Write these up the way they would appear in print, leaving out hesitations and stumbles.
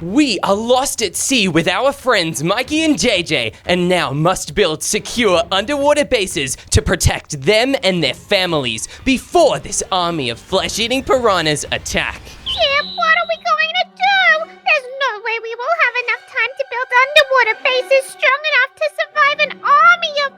We are lost at sea with our friends Mikey and JJ and now must build secure underwater bases to protect them and their families before this army of flesh-eating piranhas attack. Chip, what are we going to do? There's no way we will have enough time to build underwater bases strong enough to survive an army of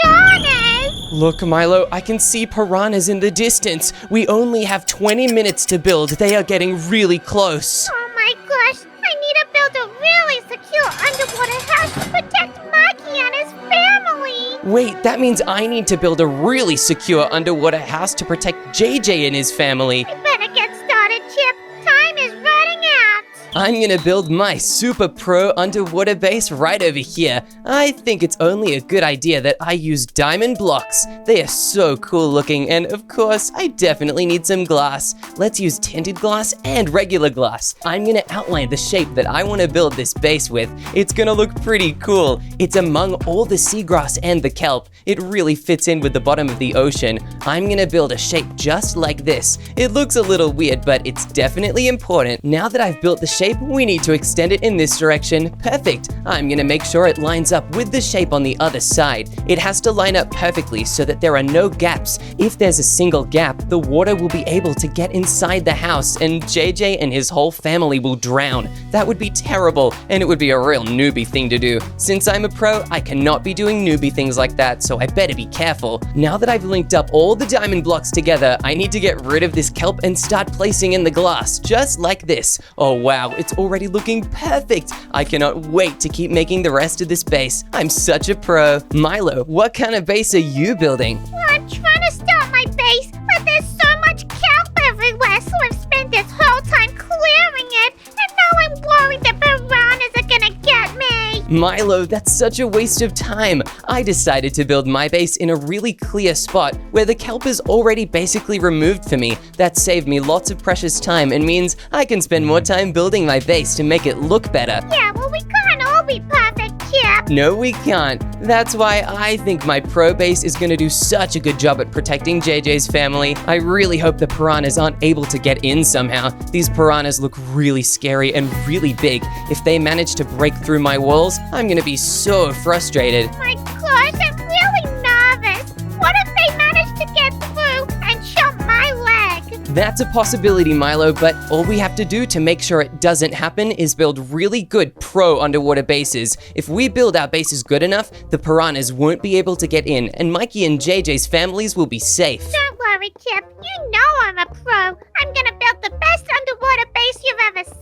piranhas. Look, Milo, I can see piranhas in the distance. We only have 20 minutes to build. They are getting really close. Oh my gosh, I need to build a really secure underwater house to protect Mikey and his family. Wait, that means I need to build a really secure underwater house to protect JJ and his family. We better get started, Chip. Time is running out. I'm gonna build my super pro underwater base right over here. I think it's only a good idea that I use diamond blocks. They are so cool looking, and of course, I definitely need some glass. Let's use tinted glass and regular glass. I'm gonna outline the shape that I wanna build this base with. It's gonna look pretty cool. It's among all the seagrass and the kelp. It really fits in with the bottom of the ocean. I'm gonna build a shape just like this. It looks a little weird, but it's definitely important. Now that I've built the shape, we need to extend it in this direction. Perfect. I'm gonna make sure it lines up with the shape on the other side. It has to line up perfectly so that there are no gaps. If there's a single gap, the water will be able to get inside the house and JJ and his whole family will drown. That would be terrible, and it would be a real newbie thing to do. Since I'm a pro, I cannot be doing newbie things like that, so I better be careful. Now that I've linked up all the diamond blocks together, I need to get rid of this kelp and start placing in the glass, just like this. Oh wow, it's already looking perfect. I cannot wait to keep making the rest of this base. I'm such a pro. Milo, what kind of base are you building? I'm trying to start my base, but there's so much kelp everywhere, so I've spent this whole time clearing it, and now I'm worried the piranhas are gonna get me. Milo, that's such a waste of time. I decided to build my base in a really clear spot where the kelp is already basically removed for me. That saved me lots of precious time and means I can spend more time building my base to make it look better. Yeah, well, we can't all be perfect, Chip. No, we can't. That's why I think my pro base is gonna do such a good job at protecting JJ's family. I really hope the piranhas aren't able to get in somehow. These piranhas look really scary and really big. If they manage to break through my walls, I'm gonna be so frustrated. My gosh, I'm really nervous. What if they manage to get through and chop my leg? That's a possibility, Milo, but all we have to do to make sure it doesn't happen is build really good pro underwater bases. If we build our bases good enough, the piranhas won't be able to get in, and Mikey and JJ's families will be safe. Don't worry, Chip. You know I'm a pro. I'm gonna build the best underwater base you've ever seen.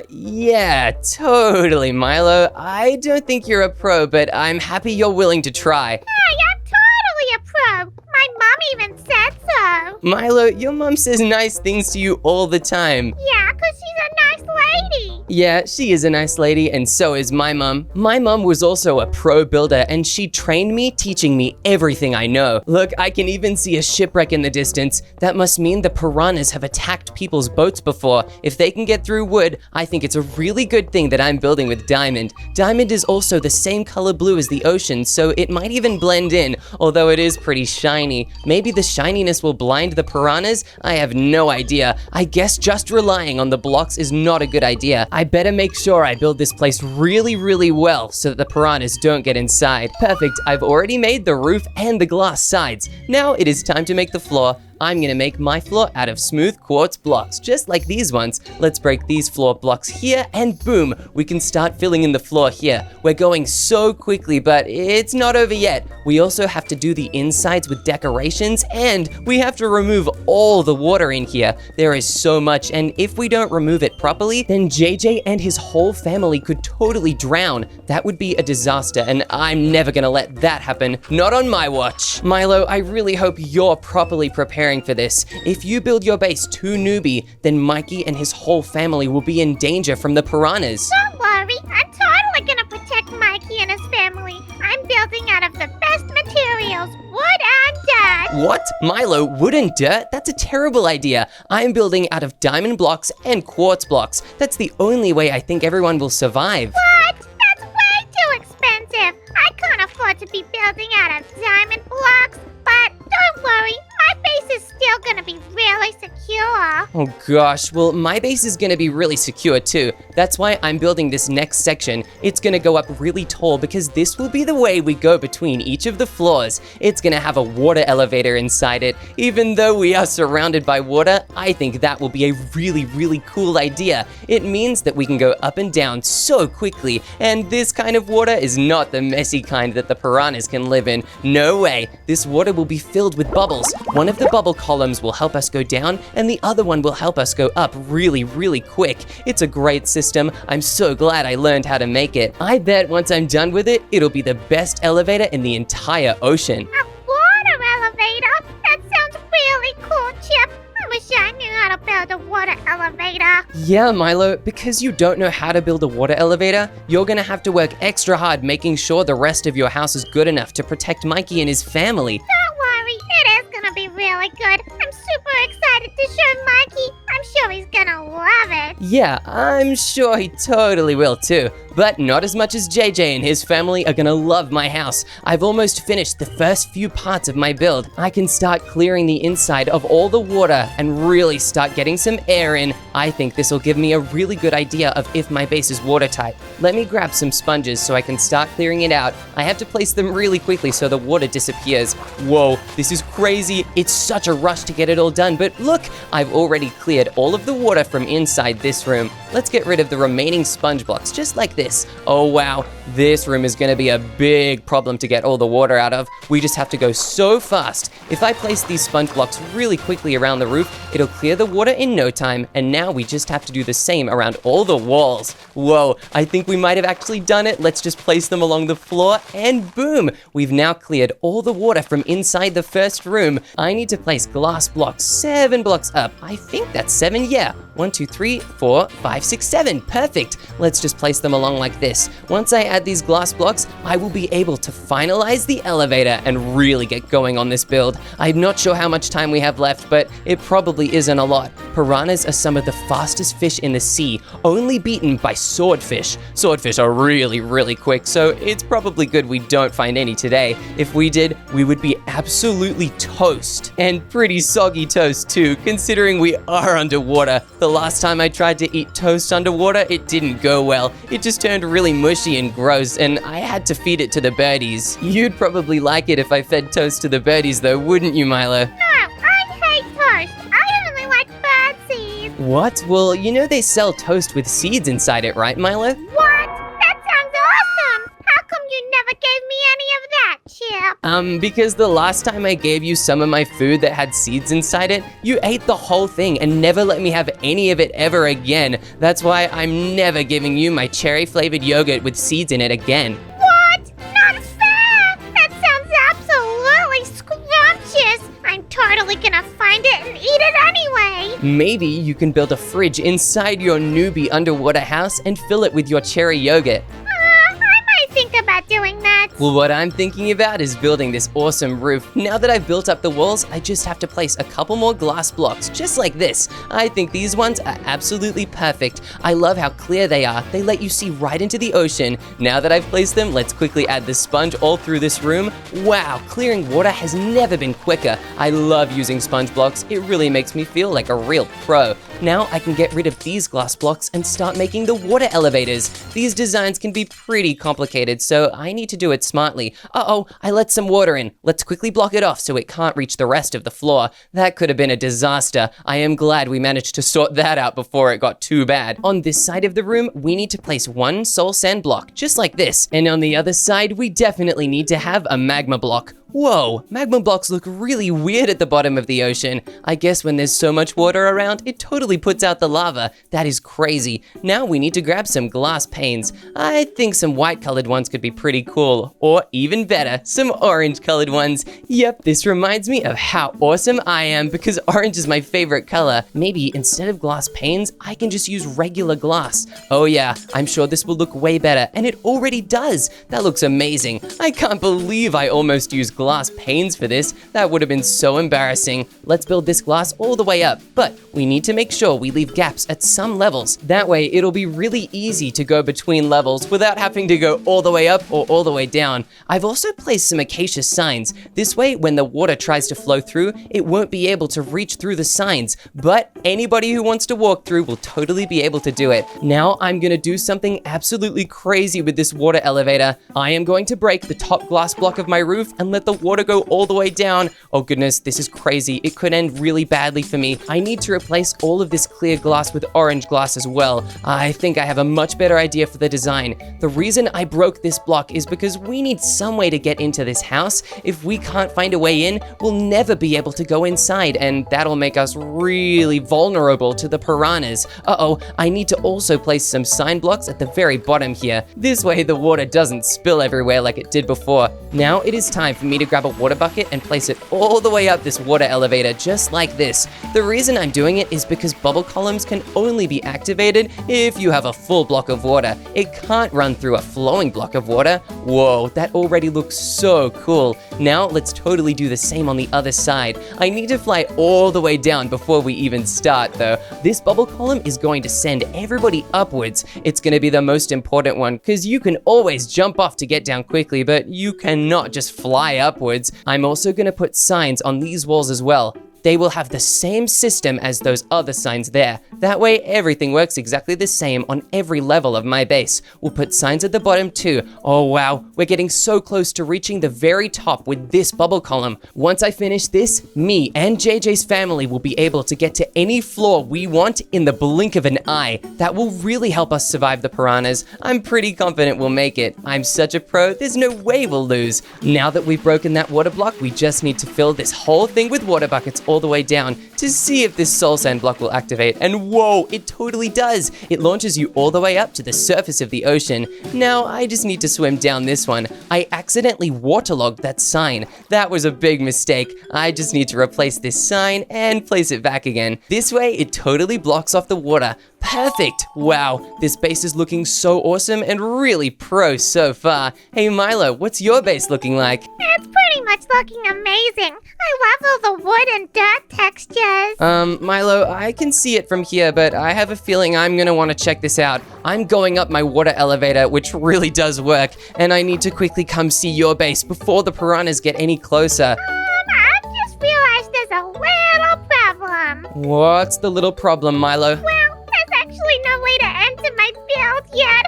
Yeah, totally, Milo. I don't think you're a pro, but I'm happy you're willing to try. Hey, I'm totally a pro. My mom even said so. Milo, your mom says nice things to you all the time. Yeah, 'cause she's a nice lady. Yeah, she is a nice lady, and so is my mom. My mom was also a pro builder, and she trained me, teaching me everything I know. Look, I can even see a shipwreck in the distance. That must mean the piranhas have attacked people's boats before. If they can get through wood, I think it's a really good thing that I'm building with diamond. Diamond is also the same color blue as the ocean, so it might even blend in, although it is pretty shiny. Maybe the shininess will blind the piranhas? I have no idea. I guess just relying on the blocks is not a good idea. I better make sure I build this place really, really well so that the piranhas don't get inside. Perfect, I've already made the roof and the glass sides. Now it is time to make the floor. I'm gonna make my floor out of smooth quartz blocks, just like these ones. Let's break these floor blocks here, and boom, we can start filling in the floor here. We're going so quickly, but it's not over yet. We also have to do the insides with decorations, and we have to remove all the water in here. There is so much, and if we don't remove it properly, then JJ and his whole family could totally drown. That would be a disaster, and I'm never gonna let that happen. Not on my watch. Milo, I really hope you're properly preparing for this. If you build your base too newbie, then Mikey and his whole family will be in danger from the piranhas. Don't worry, I'm totally gonna protect Mikey and his family. I'm building out of the best materials, wood and dirt. What? Milo, wood and dirt? That's a terrible idea. I'm building out of diamond blocks and quartz blocks. That's the only way I think everyone will survive. What? That's way too expensive. I can't afford to be building out of diamond blocks, but don't worry, my base is still gonna be really secure. Oh gosh, well my base is gonna be really secure too. That's why I'm building this next section. It's gonna go up really tall because this will be the way we go between each of the floors. It's gonna have a water elevator inside it. Even though we are surrounded by water, I think that will be a really cool idea. It means that we can go up and down so quickly, and this kind of water is not the messy kind that the piranhas can live in. No way. This water will be filled with bubbles. One of the bubble columns will help us go down, and the other one will help us go up really quick. It's a great system. I'm so glad I learned how to make it. I bet once I'm done with it, it'll be the best elevator in the entire ocean. A water elevator? That sounds really cool, Chip. I wish I knew how to build a water elevator. Yeah, Milo, because you don't know how to build a water elevator, you're gonna have to work extra hard making sure the rest of your house is good enough to protect Mikey and his family. Don't worry, it is gonna be really good. I'm super excited to show Mikey. I'm sure he's gonna love it. Yeah, I'm sure he totally will too. But not as much as JJ and his family are gonna love my house. I've almost finished the first few parts of my build. I can start clearing the inside of all the water and really start getting some air in. I think this will give me a really good idea of if my base is watertight. Let me grab some sponges so I can start clearing it out. I have to place them really quickly so the water disappears. Whoa, this is crazy. It's such a rush to get it all done, but look, I've already cleared all of the water from inside this room. Let's get rid of the remaining sponge blocks, just like this. Oh wow, this room is gonna be a big problem to get all the water out of. We just have to go so fast. If I place these sponge blocks really quickly around the roof, it'll clear the water in no time, and now we just have to do the same around all the walls. Whoa, I think we might have actually done it. Let's just place them along the floor, and boom! We've now cleared all the water from inside the first room. I need to place glass blocks 7 blocks up. I think that's 7, yeah. 1, 2, 3, 4, 5, 6, 7. Perfect. Let's just place them along like this. Once I add these glass blocks, I will be able to finalize the elevator and really get going on this build. I'm not sure how much time we have left, but it probably isn't a lot. Piranhas are some of the fastest fish in the sea, only beaten by swordfish. Swordfish are really quick, so it's probably good we don't find any today. If we did, we would be absolutely toast. And pretty soggy toast too, considering we are underwater. The last time I tried to eat toast underwater, it didn't go well. It just turned really mushy and gross, and I had to feed it to the birdies. You'd probably like it if I fed toast to the birdies though, wouldn't you, Milo? No, I hate toast. I only like bird seeds. What? Well, you know they sell toast with seeds inside it, right, Milo? What? That sounds awesome. How come you never gave me any of that, Chip? Because the last time I gave you some of my food that had seeds inside it, you ate the whole thing and never let me have any of it ever again. That's why I'm never giving you my cherry-flavored yogurt with seeds in it again. What? Not fair. That sounds absolutely scrumptious. I'm totally gonna find it and eat it anyway. Maybe you can build a fridge inside your newbie underwater house and fill it with your cherry yogurt. I might think about doing that. Well, what I'm thinking about is building this awesome roof. Now that I've built up the walls, I just have to place a couple more glass blocks, just like this. I think these ones are absolutely perfect. I love how clear they are. They let you see right into the ocean. Now that I've placed them, let's quickly add the sponge all through this room. Wow, clearing water has never been quicker. I love using sponge blocks. It really makes me feel like a real pro. Now I can get rid of these glass blocks and start making the water elevators. These designs can be pretty complicated, so I need to do it smartly. Uh-oh, I let some water in. Let's quickly block it off so it can't reach the rest of the floor. That could have been a disaster. I am glad we managed to sort that out before it got too bad. On this side of the room, we need to place one soul sand block, just like this. And on the other side, we definitely need to have a magma block. Whoa, magma blocks look really weird at the bottom of the ocean. I guess when there's so much water around, it totally puts out the lava. That is crazy. Now we need to grab some glass panes. I think some white colored ones could be pretty cool. Or even better, some orange colored ones. Yep, this reminds me of how awesome I am because orange is my favorite color. Maybe instead of glass panes, I can just use regular glass. Oh yeah, I'm sure this will look way better, and it already does. That looks amazing. I can't believe I almost used glass panes for this. That would have been so embarrassing. Let's build this glass all the way up, but we need to make sure we leave gaps at some levels. That way, it'll be really easy to go between levels without having to go all the way up or all the way down. I've also placed some acacia signs. This way, when the water tries to flow through, it won't be able to reach through the signs, but anybody who wants to walk through will totally be able to do it. Now, I'm gonna do something absolutely crazy with this water elevator. I am going to break the top glass block of my roof and let the water go all the way down. Oh goodness, this is crazy. It could end really badly for me. I need to replace all of this clear glass with orange glass as well. I think I have a much better idea for the design. The reason I broke this block is because we need some way to get into this house. If we can't find a way in, we'll never be able to go inside, and that'll make us really vulnerable to the piranhas. Uh-oh, I need to also place some sign blocks at the very bottom here. This way the water doesn't spill everywhere like it did before. Now it is time for me to grab a water bucket and place it all the way up this water elevator, just like this. The reason I'm doing it is because bubble columns can only be activated if you have a full block of water. It can't run through a flowing block of water. Whoa, that already looks so cool. Now let's totally do the same on the other side. I need to fly all the way down before we even start though. This bubble column is going to send everybody upwards. It's going to be the most important one because you can always jump off to get down quickly, but you cannot just fly upwards. I'm also going to put signs on these walls as well. They will have the same system as those other signs there. That way, everything works exactly the same on every level of my base. We'll put signs at the bottom too. Oh wow, we're getting so close to reaching the very top with this bubble column. Once I finish this, me and JJ's family will be able to get to any floor we want in the blink of an eye. That will really help us survive the piranhas. I'm pretty confident we'll make it. I'm such a pro, there's no way we'll lose. Now that we've broken that water block, we just need to fill this whole thing with water buckets all the way down to see if this soul sand block will activate. And whoa, it totally does. It launches you all the way up to the surface of the ocean. Now I just need to swim down this one. I accidentally waterlogged that sign. That was a big mistake. I just need to replace this sign and place it back again. This way it totally blocks off the water. Perfect! Wow, this base is looking so awesome and really pro so far. Hey Milo, what's your base looking like? It's pretty much looking amazing. I love all the wood and dirt textures. Milo, I can see it from here, but I have a feeling I'm gonna want to check this out. I'm going up my water elevator, which really does work, and I need to quickly come see your base before the piranhas get any closer. I just realized there's a little problem. What's the little problem, Milo? Well, there's actually no way to enter my build yet,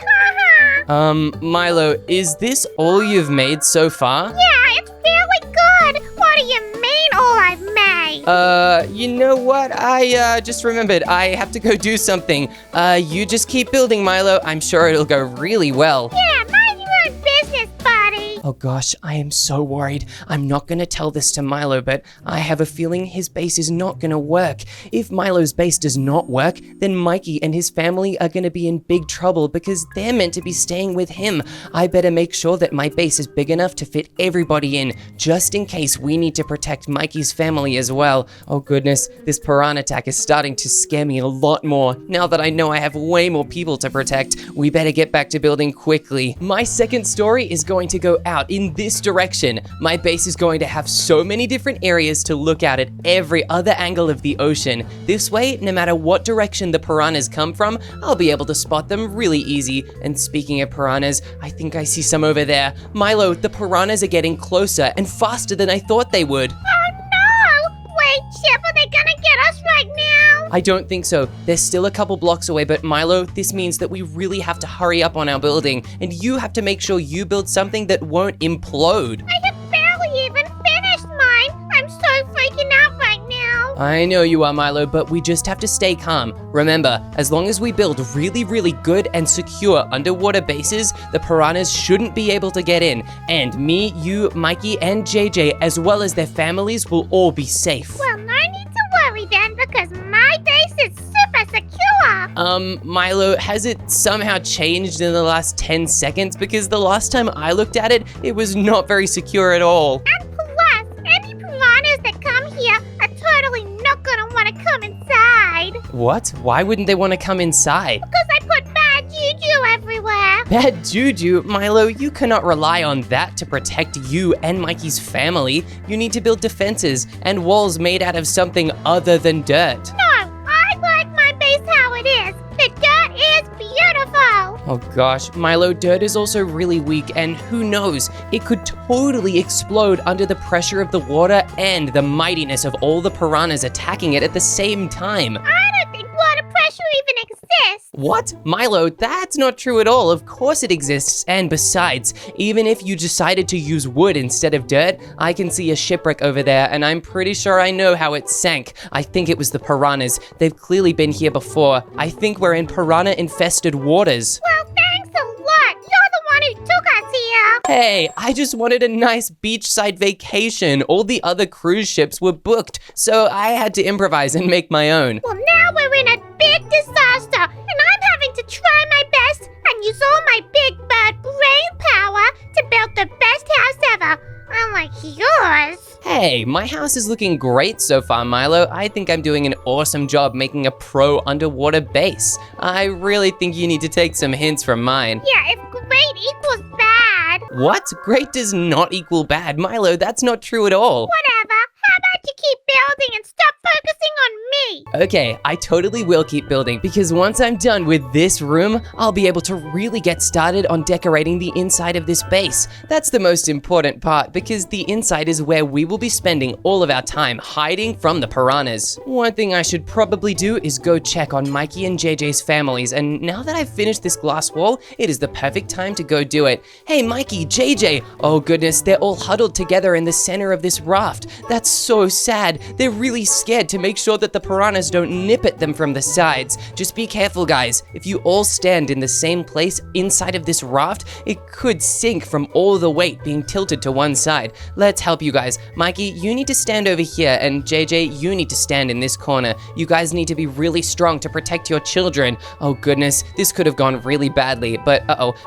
Milo, is this all you've made so far? Yeah, it's really good. What do you mean all I've made? You know what? I just remembered. I have to go do something. You just keep building, Milo. I'm sure it'll go really well. Yeah, mind your own business, buddy. Oh gosh, I am so worried. I'm not gonna tell this to Milo, but I have a feeling his base is not gonna work. If Milo's base does not work, then Mikey and his family are gonna be in big trouble because they're meant to be staying with him. I better make sure that my base is big enough to fit everybody in, just in case we need to protect Mikey's family as well. Oh goodness, this piranha attack is starting to scare me a lot more. Now that I know I have way more people to protect, we better get back to building quickly. My second story is going to go out in this direction. My base is going to have so many different areas to look out at every other angle of the ocean. This way, no matter what direction the piranhas come from, I'll be able to spot them really easy. And speaking of piranhas, I think I see some over there. Milo, the piranhas are getting closer and faster than I thought they would. Oh no! Wait, Chip, are they gonna get us right now? I don't think so. They're still a couple blocks away, but Milo, this means that we really have to hurry up on our building, and you have to make sure you build something that won't implode. I have barely even finished mine. I'm so freaking out right now. I know you are, Milo, but we just have to stay calm. Remember, as long as we build really, really good and secure underwater bases, the piranhas shouldn't be able to get in. And me, you, Mikey, and JJ, as well as their families, will all be safe. Well, no need to worry then, because my base is super secure. Milo, has it somehow changed in the last 10 seconds? Because the last time I looked at it, it was not very secure at all. And plus, any piranhas that come here are totally not gonna want to come inside. What? Why wouldn't they want to come inside? Because I put bad juju everywhere. Bad juju? Milo, you cannot rely on that to protect you and Mikey's family. You need to build defenses and walls made out of something other than dirt. No, I like my base how it is. The dirt is beautiful. Oh gosh, Milo, dirt is also really weak, and who knows, it could totally explode under the pressure of the water and the mightiness of all the piranhas attacking it at the same time. I don't think water pressure even exists. What? Milo, that's not true at all. Of course it exists. And besides, even if you decided to use wood instead of dirt, I can see a shipwreck over there, and I'm pretty sure I know how it sank. I think it was the piranhas. They've clearly been here before. I think we're in piranha-infested waters. Well, thanks a lot. You're the one who took us here. Hey, I just wanted a nice beachside vacation. All the other cruise ships were booked, so I had to improvise and make my own. Well, now we're in a big disaster, and I'm having to try my best and use all my big bird brain power to build the best house ever. Unlike yours. Hey, my house is looking great so far, Milo. I think I'm doing an awesome job making a pro underwater base. I really think you need to take some hints from mine. Yeah, if great equals bad. What? Great does not equal bad. Milo, that's not true at all. Whatever. How about you keep building and stop focusing on me? Okay, I totally will keep building, because once I'm done with this room, I'll be able to really get started on decorating the inside of this base. That's the most important part, because the inside is where we will be spending all of our time hiding from the piranhas. One thing I should probably do is go check on Mikey and JJ's families, and now that I've finished this glass wall, it is the perfect time to go do it. Hey Mikey, JJ, oh goodness, they're all huddled together in the center of this raft. That's so sad. They're really scared to make sure that the piranhas don't nip at them from the sides. Just be careful, guys. If you all stand in the same place inside of this raft, it could sink from all the weight being tilted to one side. Let's help you guys. Mikey, you need to stand over here, and JJ, you need to stand in this corner. You guys need to be really strong to protect your children. Oh goodness, this could have gone really badly, but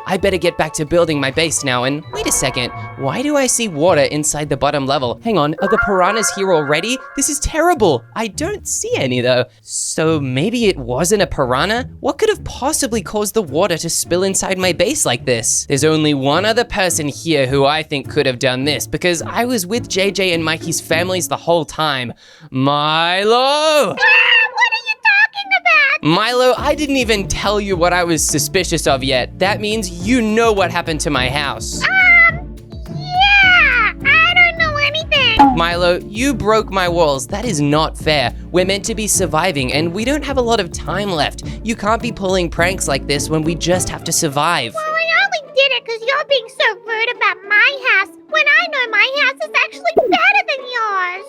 I better get back to building my base now. And wait a second, why do I see water inside the bottom level? Hang on, are the piranhas here already? This is terrible. I don't see any though. So maybe it wasn't a piranha? What could have possibly caused the water to spill inside my base like this? There's only one other person here who I think could have done this, because I was with JJ and Mikey's families the whole time. Milo! What are you talking about? Milo, I didn't even tell you what I was suspicious of yet. That means you know what happened to my house. Yeah, I don't know anything. Milo, you broke my walls. That is not fair. We're meant to be surviving, and we don't have a lot of time left. You can't be pulling pranks like this when we just have to survive. Well, I only did it because you're being so rude about my house when I know my house is actually better than yours.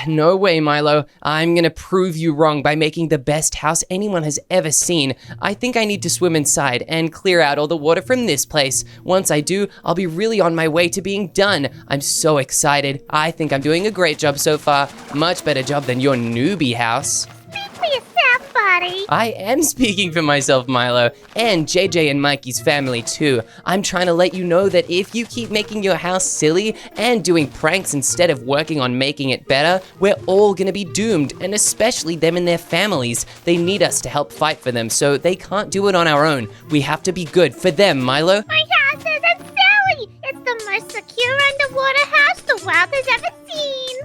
No way, Milo. I'm gonna prove you wrong by making the best house anyone has ever seen. I think I need to swim inside and clear out all the water from this place. Once I do, I'll be really on my way to being done. I'm so excited. I think I'm doing a great job so far. Much better job than your newbie house. Speak for yourself, buddy. I am speaking for myself, Milo, and JJ and Mikey's family too. I'm trying to let you know that if you keep making your house silly and doing pranks instead of working on making it better, we're all gonna be doomed, and especially them and their families. They need us to help fight for them, so they can't do it on our own. We have to be good for them, Milo. My house isn't silly. It's the most secure underwater house the world has ever seen.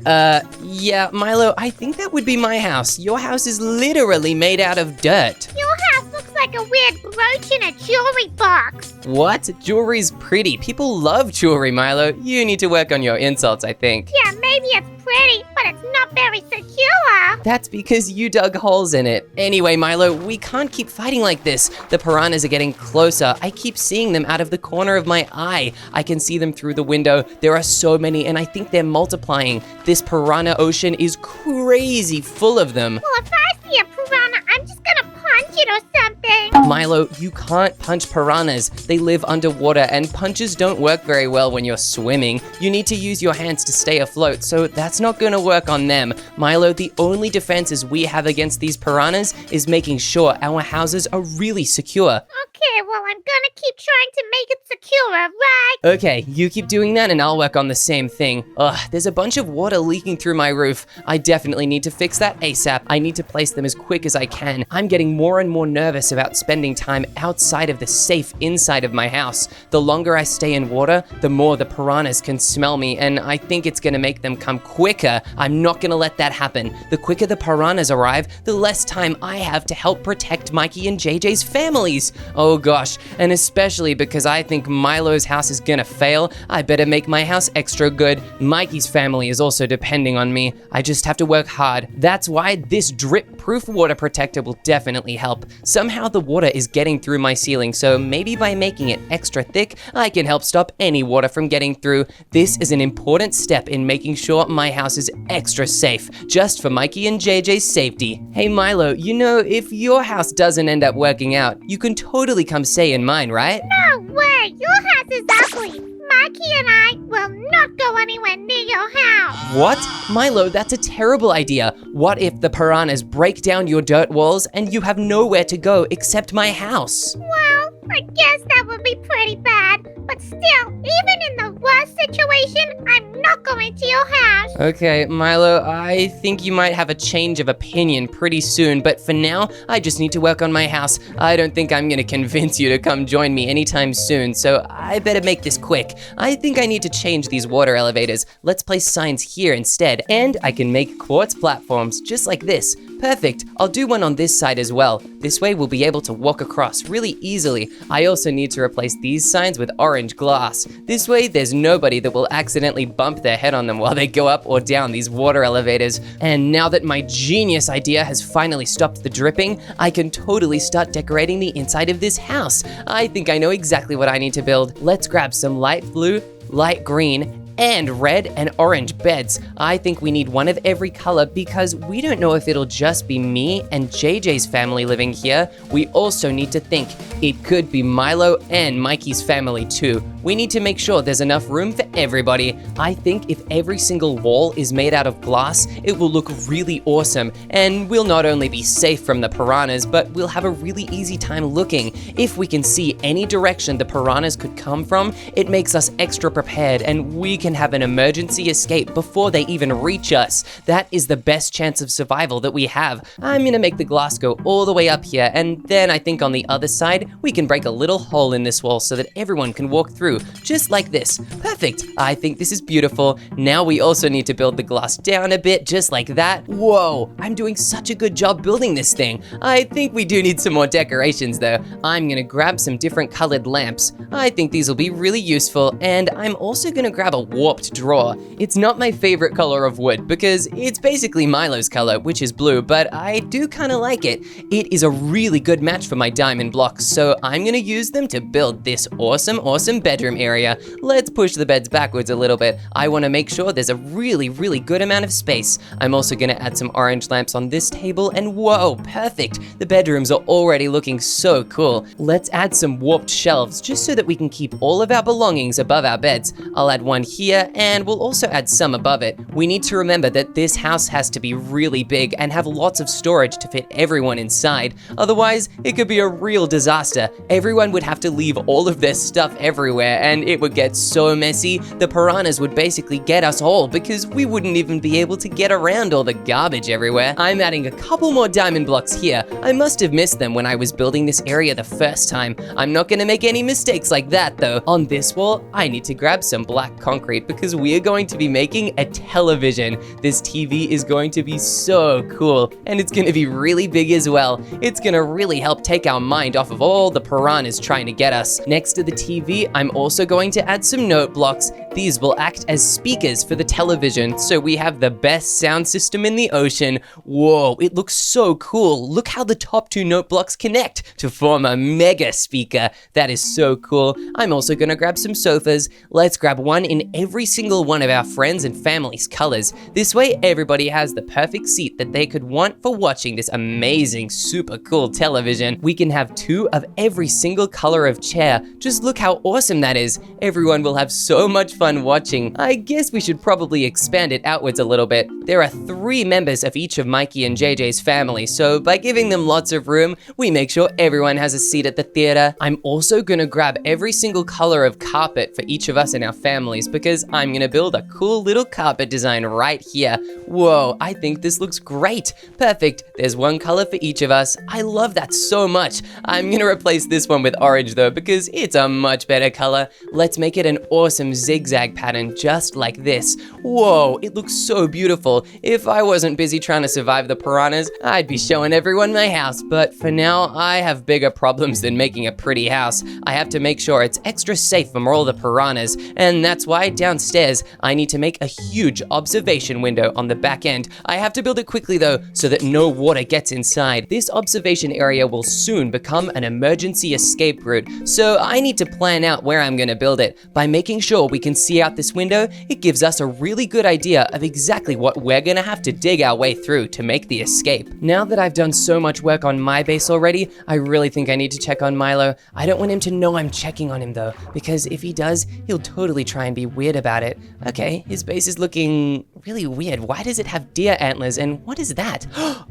Yeah, Milo, I think that would be my house. Your house is literally made out of dirt. Your house looks like a weird brooch in a jewelry box. What? Jewelry's pretty. People love jewelry, Milo. You need to work on your insults, I think. Yeah, maybe it's pretty, but it's not very secure. That's because you dug holes in it. Anyway, Milo, we can't keep fighting like this. The piranhas are getting closer. I keep seeing them out of the corner of my eye. I can see them through the window. There are so many, and I think they're multiplying. This piranha ocean is crazy full of them. Well, if I see a piranha, I'm just gonna punch it or something. Milo, you can't punch piranhas. They live underwater, and punches don't work very well when you're swimming. You need to use your hands to stay afloat, so that's not gonna work on them. Milo, the only defenses we have against these piranhas is making sure our houses are really secure. Okay, well, I'm gonna keep trying to make it secure, right? Okay, you keep doing that and I'll work on the same thing. Ugh, there's a bunch of water leaking through my roof. I definitely need to fix that ASAP. I need to place them as quick as I can. I'm getting more and more nervous about spending time outside of the safe inside of my house. The longer I stay in water, the more the piranhas can smell me, and I think it's gonna make them come quicker. I'm not gonna let that happen. The quicker the piranhas arrive, the less time I have to help protect Mikey and JJ's families. Oh gosh, and especially because I think Milo's house is gonna fail, I better make my house extra good. Mikey's family is also depending on me. I just have to work hard. That's why this drip-proof water protector will definitely help. Somehow the water is getting through my ceiling, so maybe by making it extra thick, I can help stop any water from getting through. This is an important step in making sure my house is extra safe, just for Mikey and JJ's safety. Hey Milo, you know, if your house doesn't end up working out, you can totally come stay in mine, right? No way! Your house is ugly! Mikey and I will not go anywhere near your house! What? Milo, that's a terrible idea. What if the piranhas break down your dirt walls and you have nowhere to go except my house? Well, I guess that would be pretty bad. But still, even in the worst situation, I'm not going to your house. Okay, Milo, I think you might have a change of opinion pretty soon, but for now, I just need to work on my house. I don't think I'm gonna convince you to come join me anytime soon, so I better make this quick. I think I need to change these water elevators. Let's place signs here instead, and I can make quartz platforms just like this. Perfect, I'll do one on this side as well. This way we'll be able to walk across really easily. I also need to replace these signs with orange glass. This way there's nobody that will accidentally bump their head on them while they go up or down these water elevators. And now that my genius idea has finally stopped the dripping, I can totally start decorating the inside of this house. I think I know exactly what I need to build. Let's grab some light blue, light green, and red and orange beds. I think we need one of every color because we don't know if it'll just be me and JJ's family living here. We also need to think it could be Milo and Mikey's family too. We need to make sure there's enough room for everybody. I think if every single wall is made out of glass, it will look really awesome, and we'll not only be safe from the piranhas, but we'll have a really easy time looking. If we can see any direction the piranhas could come from, it makes us extra prepared, and we can have an emergency escape before they even reach us. That is the best chance of survival that we have. I'm gonna make the glass go all the way up here, and then I think on the other side, we can break a little hole in this wall so that everyone can walk through, just like this. Perfect, I think this is beautiful. Now we also need to build the glass down a bit, just like that. Whoa, I'm doing such a good job building this thing. I think we do need some more decorations though. I'm gonna grab some different colored lamps. I think these will be really useful, and I'm also gonna grab a warped drawer. It's not my favorite color of wood because it's basically Milo's color, which is blue, but I do kind of like it. It is a really good match for my diamond blocks, so I'm gonna use them to build this awesome bedroom area. Let's push the beds backwards a little bit. I want to make sure there's a really good amount of space. I'm also gonna add some orange lamps on this table, and whoa, perfect. The bedrooms are already looking so cool. Let's add some warped shelves just so that we can keep all of our belongings above our beds. I'll add one here, and we'll also add some above it. We need to remember that this house has to be really big and have lots of storage to fit everyone inside. Otherwise, it could be a real disaster. Everyone would have to leave all of their stuff everywhere, and it would get so messy. The piranhas would basically get us all because we wouldn't even be able to get around all the garbage everywhere. I'm adding a couple more diamond blocks here. I must have missed them when I was building this area the first time. I'm not gonna make any mistakes like that though. On this wall, I need to grab some black concrete because we are going to be making a television. This TV is going to be so cool, and it's gonna be really big as well. It's gonna really help take our mind off of all the piranhas trying to get us. Next to the TV, I'm also going to add some note blocks. These will act as speakers for the television, so we have the best sound system in the ocean. Whoa, it looks so cool. Look how the top two note blocks connect to form a mega speaker. That is so cool. I'm also gonna grab some sofas. Let's grab one in every single one of our friends and family's colors. This way, everybody has the perfect seat that they could want for watching this amazing, super cool television. We can have two of every single color of chair. Just look how awesome that is. Everyone will have so much fun fun watching. I guess we should probably expand it outwards a little bit. There are 3 members of each of Mikey and JJ's family, so by giving them lots of room, we make sure everyone has a seat at the theater. I'm also gonna grab every single color of carpet for each of us in our families because I'm gonna build a cool little carpet design right here. Whoa, I think this looks great. Perfect. There's one color for each of us. I love that so much. I'm gonna replace this one with orange though because it's a much better color. Let's make it an awesome zigzag pattern just like this. Whoa, it looks so beautiful. If I wasn't busy trying to survive the piranhas, I'd be showing everyone my house. But for now, I have bigger problems than making a pretty house. I have to make sure it's extra safe from all the piranhas, and that's why downstairs I need to make a huge observation window on the back end. I have to build it quickly though, so that no water gets inside. This observation area will soon become an emergency escape route, so I need to plan out where I'm gonna build it. By making sure we can see out this window, it gives us a really good idea of exactly what we're gonna have to dig our way through to make the escape. Now that I've done so much work on my base already, I really think I need to check on Milo. I don't want him to know I'm checking on him though, because if he does, he'll totally try and be weird about it. Okay, his base is looking really weird. Why does it have deer antlers and what is that?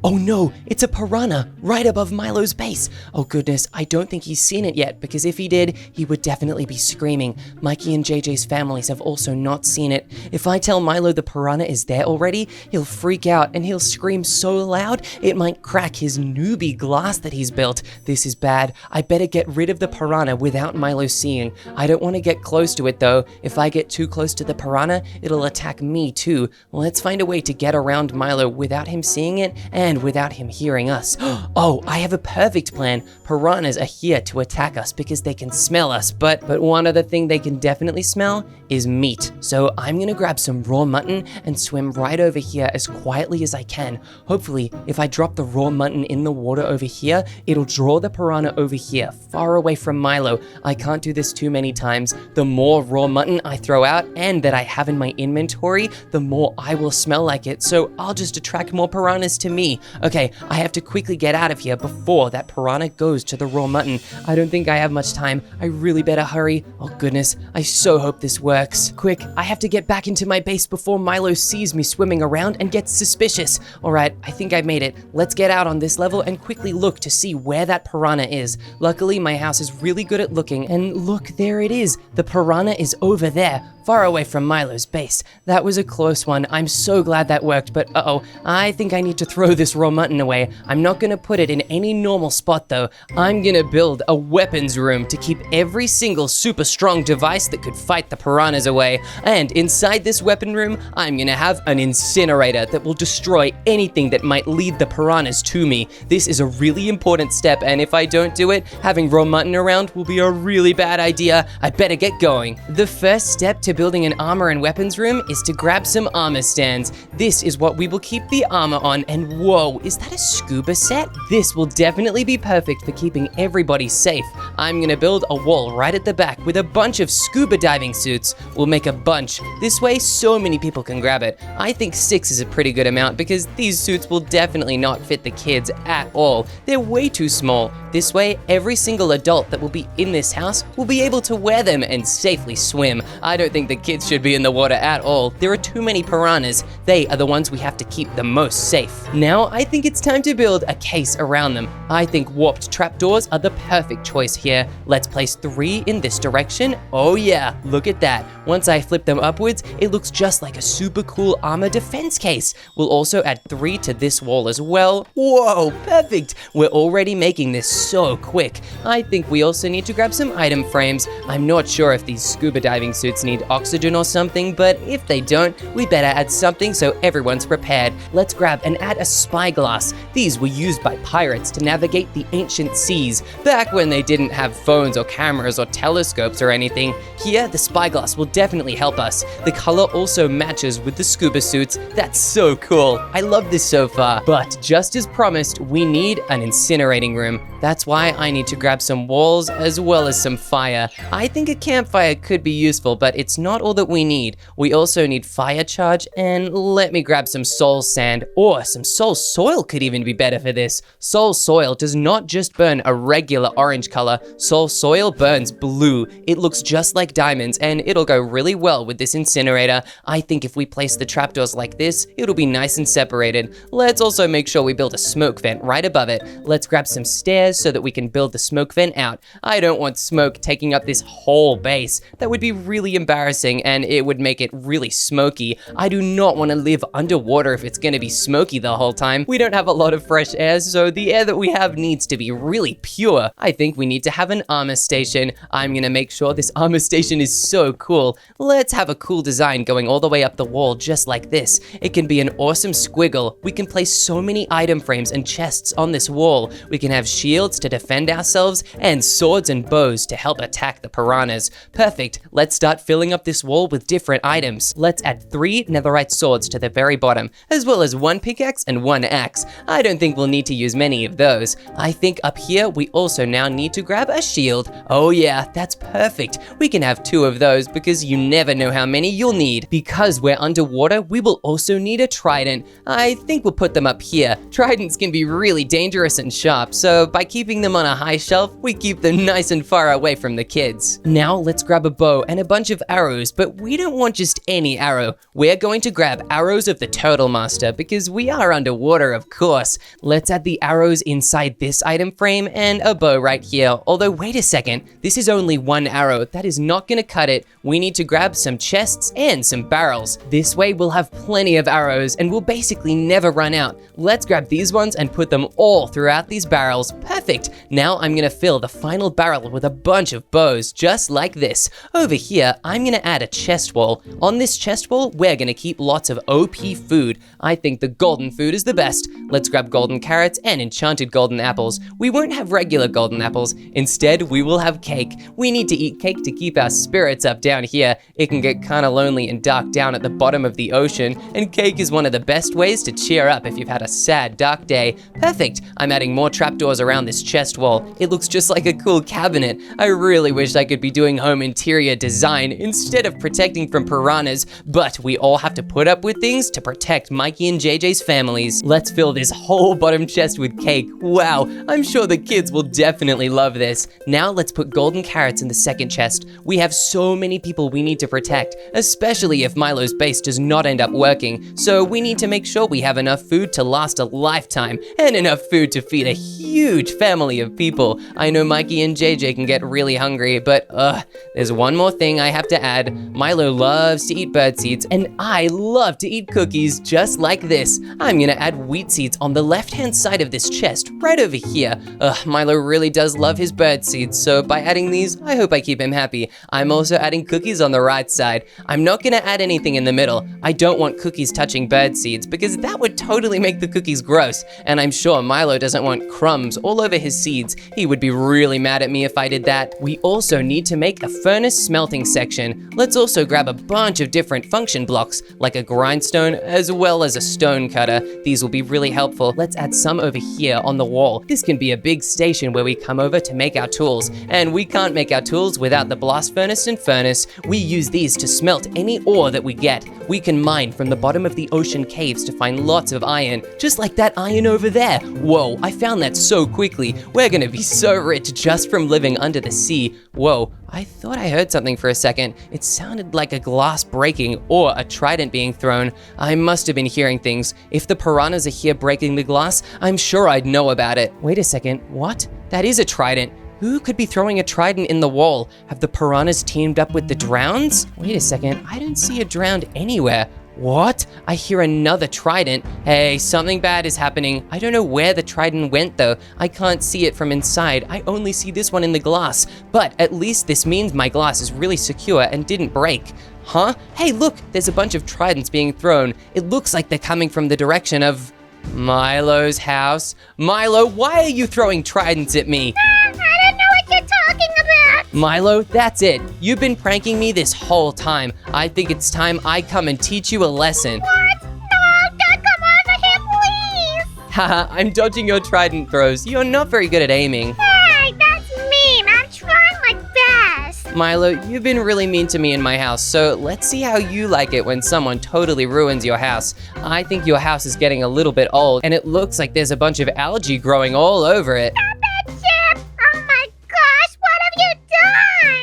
Oh no, it's a piranha right above Milo's base. Oh goodness, I don't think he's seen it yet because if he did, he would definitely be screaming. Mikey and JJ's families have also not seen it. If I tell Milo the piranha is there already, he'll freak out and he'll scream so loud it might crack his newbie glass that he's built. This is bad. I better get rid of the piranha without Milo seeing. I don't want to get close to it though. If I get too close to the piranha, it'll attack me too. Let's find a way to get around Milo without him seeing it and without him hearing us. Oh, I have a perfect plan. Piranhas are here to attack us because they can smell us, but one other thing they can definitely smell is meat. So I'm gonna grab some raw mutton and swim right over here as quietly as I can. Hopefully, if I drop the raw mutton in the water over here, it'll draw the piranha over here, far away from Milo. I can't do this too many times. The more raw mutton I throw out and that I have in my inventory, the more I will smell like it, so I'll just attract more piranhas to me. Okay, I have to quickly get out of here before that piranha goes to the raw mutton. I don't think I have much time. I really better hurry. Oh goodness, I so hope this works. Quick, I have to get back into my base before Milo sees me swimming around and gets suspicious. Alright, I think I made it. Let's get out on this level and quickly look to see where that piranha is. Luckily, my house is really good at looking, and look, there it is. The piranha is over there, far away from Milo's base. That was a close one. I'm so glad that worked, but uh-oh, I think I need to throw this raw mutton away. I'm not gonna put it in any normal spot though. I'm gonna build a weapons room to keep every single super strong device that could fight the piranhas away. And inside this weapon room, I'm gonna have an incinerator that will destroy anything that might lead the piranhas to me. This is a really important step, and if I don't do it, having raw mutton around will be a really bad idea. I better get going. The first step to building an armor and weapons room is to grab some armor stands. This is what we will keep the armor on, and whoa, is that a scuba set? This will definitely be perfect for keeping everybody safe. I'm gonna build a wall right at the back with a bunch of scuba diving suits. We'll make a bunch. This way, so many people can grab it. I think 6 is a pretty good amount because these suits will definitely not fit the kids at all. They're way too small. This way, every single adult that will be in this house will be able to wear them and safely swim. I don't think the kids should be in the water at all. There are too many piranhas. They are the ones we have to keep the most safe. Now, I think it's time to build a case around them. I think warped trapdoors are the perfect choice here. Let's place 3 in this direction. Oh yeah, look at that. Once I flip them upwards, it looks just like a super cool armor defense case. We'll also add 3 to this wall as well. Whoa, perfect. We're already making this so quick. I think we also need to grab some item frames. I'm not sure if these scuba diving suits need oxygen or something, but if they don't, we better add something so everyone's prepared. Let's grab and add a spyglass. These were used by pirates to navigate the ancient seas, back when they didn't have phones or cameras or telescopes or anything. Here, the spyglass will definitely help us. The color also matches with the scuba suits. That's so cool. I love this so far. But just as promised, we need an incinerating room. That's why I need to grab some walls as well as some fire. I think a campfire could be useful, but it's not all that we need. We also need fire charge, and let me grab some soul sand, or some soul soil could even be better for this. Soul soil does not just burn a regular orange color. Soul soil burns blue. It looks just like diamonds, and it'll go really well with this incinerator. I think if we place the trapdoors like this, it'll be nice and separated. Let's also make sure we build a smoke vent right above it. Let's grab some stairs so that we can build the smoke vent out. I don't want smoke taking up this whole base. That would be really embarrassing, and it would make it really smoky. I do not want to live underwater if it's going to be smoky the whole time. We don't have a lot of fresh air, so the air that we have needs to be really pure. I think we need to have an armor station. I'm going to make sure this armor station is so cool. Let's have a cool design going all the way up the wall just like this. It can be an awesome squiggle. We can place so many item frames and chests on this wall. We can have shields to defend ourselves and swords and bows to help attack the piranhas. Perfect. Let's start filling up this wall with different items. Let's add 3 netherite swords to the very bottom, as well as 1 pickaxe and 1 axe. I don't think we'll need to use many of those. I think up here we also now need to grab a shield. Oh yeah, that's perfect. We can have 2 of those because you never know how many you'll need. Because we're underwater, we will also need a trident. I think we'll put them up here. Tridents can be really dangerous and sharp, so by keeping them on a high shelf, we keep them nice and far away from the kids. Now let's grab a bow and a bunch of arrows, but we don't want just any arrow. We're going to grab arrows of the Turtle Master because we are underwater, of course. Let's add the arrows inside this item frame and a bow right here. Although wait a second, this is only 1 arrow. That is not gonna cut it. We need to grab some chests and some barrels. This way we'll have plenty of arrows and we'll basically never run out. Let's grab these ones and put them all throughout these barrels. Perfect. Now I'm gonna fill the final barrel with a bunch of bows, just like this. Over here, I'm gonna add a chest wall. On this chest wall, we're gonna keep lots of OP food. I think the golden food is the best. Let's grab golden carrots and enchanted golden apples. We won't have regular golden apples. Instead, we will have cake. We need to eat cake to keep our spirits up down here. It can get kinda lonely and dark down at the bottom of the ocean, and cake is one of the best ways to cheer up if you've had a sad, dark day. Perfect. I'm adding more trapdoors around this chest wall. It looks just like a cool cabinet. I really wish I could be doing home interior design instead of protecting from piranhas, but we all have to put up with things to protect Mikey and JJ's families. Let's fill this whole bottom chest with cake. Wow, I'm sure the kids will definitely love this. Now let's put golden carrots in the second chest. We have so many people we need to protect, especially if Milo's base does not end up working, so we need to make sure we have enough food to last a lifetime and enough food to feed a huge family of people. I know Mikey and JJ can get really hungry, but there's one more thing I have to add. Milo loves to eat bird seeds, and I love to eat cookies just like this. I'm gonna add wheat seeds on the left-hand side of this chest, right over here. Milo really does love his bird seeds, so by adding these, I hope I keep him happy. I'm also adding cookies on the right side. I'm not gonna add anything in the middle. I don't want cookies touching bird seeds because that would totally make the cookies gross, and I'm sure Milo doesn't want crumbs all over his seeds. He would be really mad at me if I did that. We also need to make a furnace smelting section. Let's also grab a bunch of different function blocks, like a grindstone as well as a stone cutter. These will be really helpful. Let's add some over here on the wall. This can be a big station where we come over to make our tools, and we can't make our tools without the blast furnace and furnace. We use these to smelt any ore that we get. We can mine from the bottom of the ocean caves to find lots of iron, just like that iron over there. Whoa, I found that so quickly. We're gonna be so rich just from living under the sea. Whoa, I thought I heard something for a second. It sounded like a glass breaking or a trident being thrown. I must have been hearing things. If the piranhas are here breaking the glass, I'm sure I'd know about it. Wait a second, what? That is a trident. Who could be throwing a trident in the wall? Have the piranhas teamed up with the drowns? Wait a second, I don't see a drowned anywhere. What? I hear another trident. Hey, something bad is happening. I don't know where the trident went though. I can't see it from inside. I only see this one in the glass. But at least this means my glass is really secure and didn't break. Huh? Hey, look, there's a bunch of tridents being thrown. It looks like they're coming from the direction of Milo's house. Milo, why are you throwing tridents at me? I don't know what you're talking about. Milo, that's it. You've been pranking me this whole time. I think it's time I come and teach you a lesson. What? No, don't come over here, please. Haha, I'm dodging your trident throws. You're not very good at aiming. Hey, that's mean. I'm trying my best. Milo, you've been really mean to me in my house, so let's see how you like it when someone totally ruins your house. I think your house is getting a little bit old, and it looks like there's a bunch of algae growing all over it. Stop it, Chip! Oh my gosh, what have you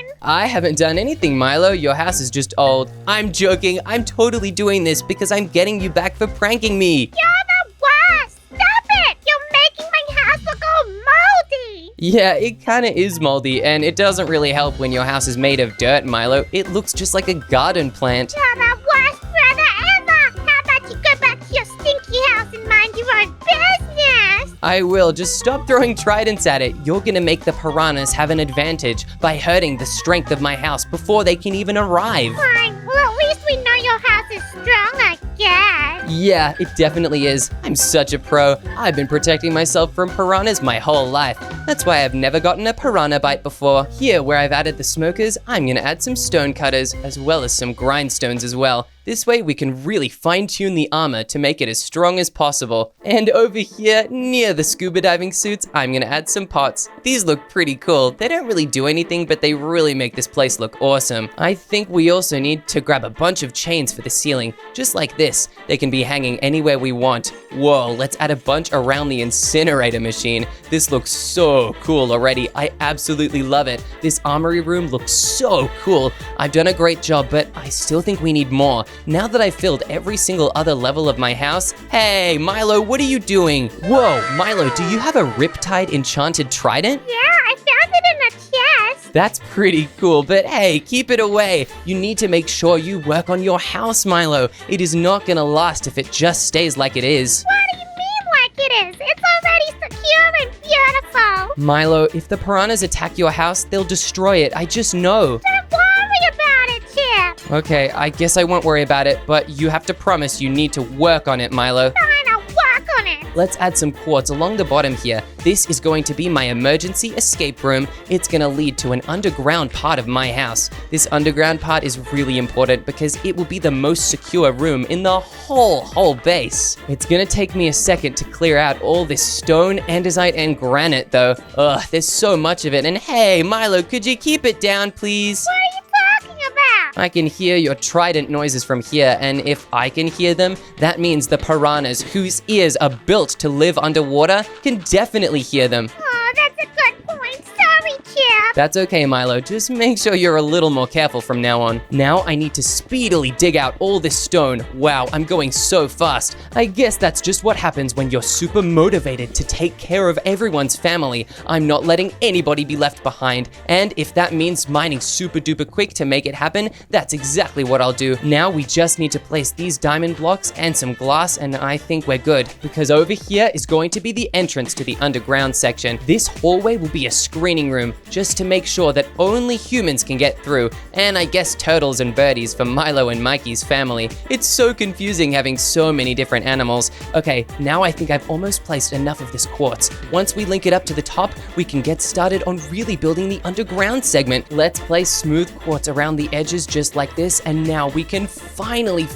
done? I haven't done anything, Milo. Your house is just old. I'm joking. I'm totally doing this because I'm getting you back for pranking me. You're the worst! Stop it! You're making my house look all moldy! Yeah, it kind of is moldy, and it doesn't really help when your house is made of dirt, Milo. It looks just like a garden plant. You're the worst brother ever! How about you go back to your stinky house and mind your own business? I will. Just stop throwing tridents at it. You're gonna make the piranhas have an advantage by hurting the strength of my house before they can even arrive. Fine, well at least we know your house is strong, I guess. Yeah, it definitely is. I'm such a pro. I've been protecting myself from piranhas my whole life. That's why I've never gotten a piranha bite before. Here, where I've added the smokers, I'm gonna add some stone cutters, as well as some grindstones as well. This way we can really fine-tune the armor to make it as strong as possible. And over here, near the scuba diving suits, I'm gonna add some pots. These look pretty cool. They don't really do anything, but they really make this place look awesome. I think we also need to grab a bunch of chains for the ceiling, just like this. They can be hanging anywhere we want. Whoa, let's add a bunch around the incinerator machine. This looks so cool already. I absolutely love it. This armory room looks so cool. I've done a great job, but I still think we need more. Now that I've filled every single other level of my house, hey, Milo, what are you doing? Whoa, Milo, do you have a Riptide enchanted trident? Yeah, I found it in a chest. That's pretty cool, but hey, keep it away. You need to make sure you work on your house, Milo. It is not gonna last if it just stays like it is. What do you mean like it is? It's already secure and beautiful. Milo, if the piranhas attack your house, they'll destroy it. I just know. Don't worry about it, Chip. Okay, I guess I won't worry about it, but you have to promise you need to work on it, Milo. Fine, I'll work on it. Let's add some quartz along the bottom here. This is going to be my emergency escape room. It's gonna lead to an underground part of my house. This underground part is really important because it will be the most secure room in the whole base. It's gonna take me a second to clear out all this stone, andesite, and granite though. Ugh, there's so much of it. And hey, Milo, could you keep it down, please? What are you talking about? I can hear your trident noises from here, and if I can hear them, that means the piranhas, whose ears are built to live underwater, can definitely hear them. Oh, that's a good point. Sorry, Chip. That's okay, Milo. Just make sure you're a little more careful from now on. Now I need to speedily dig out all this stone. Wow, I'm going so fast. I guess that's just what happens when you're super motivated to take care of everyone's family. I'm not letting anybody be left behind. And if that means mining super duper quick to make it happen, that's exactly what I'll do. Now we just need to place these diamond blocks and some glass, and I think we're good. Because over here is going to be the entrance to the underground section. This hallway will be a screening room, just to make sure that only humans can get through, and I guess turtles and birdies for Milo and Mikey's family. It's so confusing having so many different animals. Okay, now I think I've almost placed enough of this quartz. Once we link it up to the top, we can get started on really building the underground segment. Let's place smooth quartz around the edges just like this, and now we can finally